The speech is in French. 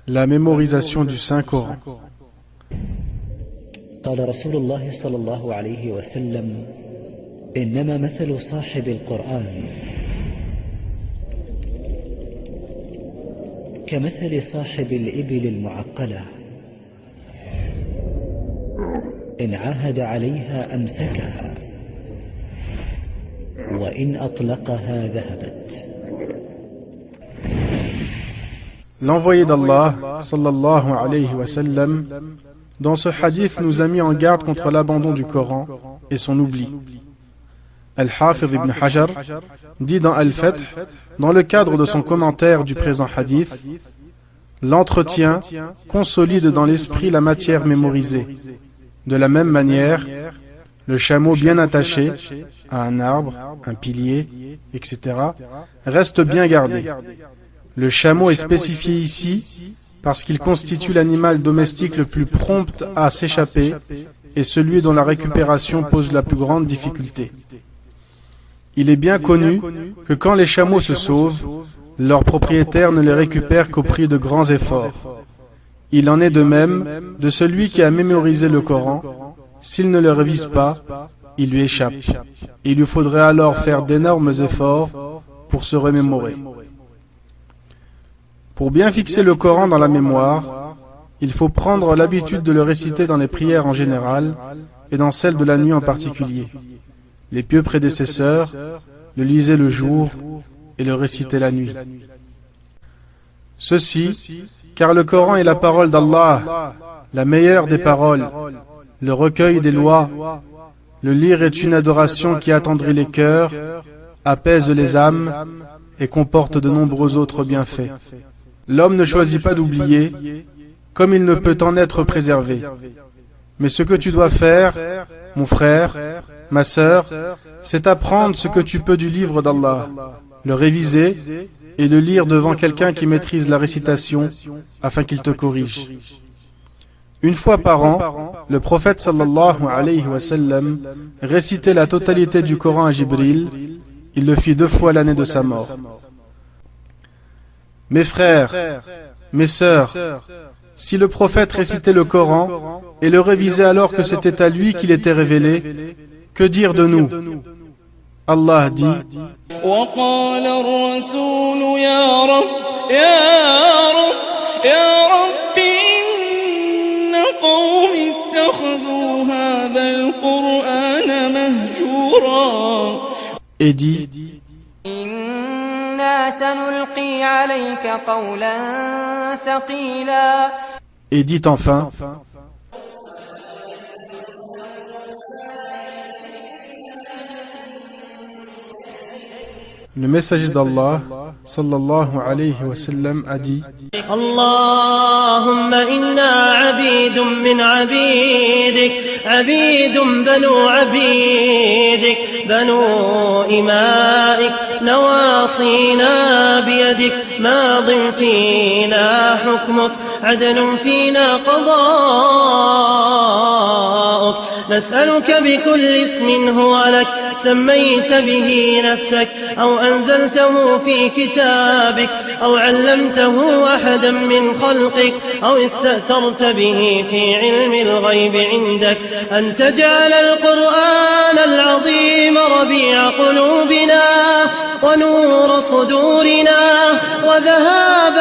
La mémorisation du Saint-Coran. قال رسول الله صلى الله عليه وسلم إنما مثل صاحب القرآن كمثل صاحب الإبل المعقلة إن عاهد عليها أمسكها وإن أطلقها ذهبت. L'envoyé d'Allah, sallallahu alayhi wa sallam, dans ce hadith nous a mis en garde contre l'abandon du Coran et son oubli. Al-Hafidh ibn Hajar dit dans Al-Fath, dans le cadre de son commentaire du présent hadith, l'entretien consolide dans l'esprit la matière mémorisée. De la même manière, le chameau bien attaché à un arbre, un pilier, etc., reste bien gardé. Le chameau est spécifié ici parce qu'il constitue l'animal domestique le plus prompt à s'échapper et celui dont la récupération pose la plus grande difficulté. Il est bien connu que quand les chameaux se sauvent, leurs propriétaires ne les récupèrent qu'au prix de grands efforts. Il en est de même de celui qui a mémorisé le Coran. S'il ne le révise pas, il lui échappe. Il lui faudrait alors faire d'énormes efforts pour se remémorer. Pour bien fixer le Coran dans la mémoire, il faut prendre l'habitude de le réciter dans les prières en général et dans celles de la nuit en particulier. Les pieux prédécesseurs le lisaient le jour et le récitaient la nuit. Ceci, car le Coran est la parole d'Allah, la meilleure des paroles, le recueil des lois. Le lire est une adoration qui attendrit les cœurs, apaise les âmes et comporte de nombreux autres bienfaits. L'homme ne choisit pas d'oublier, comme il ne peut en être préservé. Mais ce que tu dois faire, mon frère, ma sœur, c'est apprendre ce que tu peux du livre d'Allah, le réviser et le lire devant quelqu'un qui maîtrise la récitation afin qu'il te corrige. Une fois par an, le prophète sallallahu alayhi wa sallam récitait la totalité du Coran à Jibril. Il le fit 2 fois l'année de sa mort. Mes frères, mes sœurs, si le prophète récitait le Coran et le révisait alors que c'était à lui qu'il était révélé, que dire de nous? Allah dit: et dit: et dit enfin: le messager d'Allah, sallallahu alayhi wa sallam, a dit: Allahumma inna abidun min abidik, abidun banu abidik, banu imaik, nawasina biyadik, madin fina hukmuk, عدل فينا قضاؤك نسألك بكل اسم هو لك سميت به نفسك أو أنزلته في كتابك أو علمته أحدا من خلقك أو استأثرت به في علم الغيب عندك أن تجعل القرآن العظيم ربيع قلوبنا ونور صدورنا وذهاب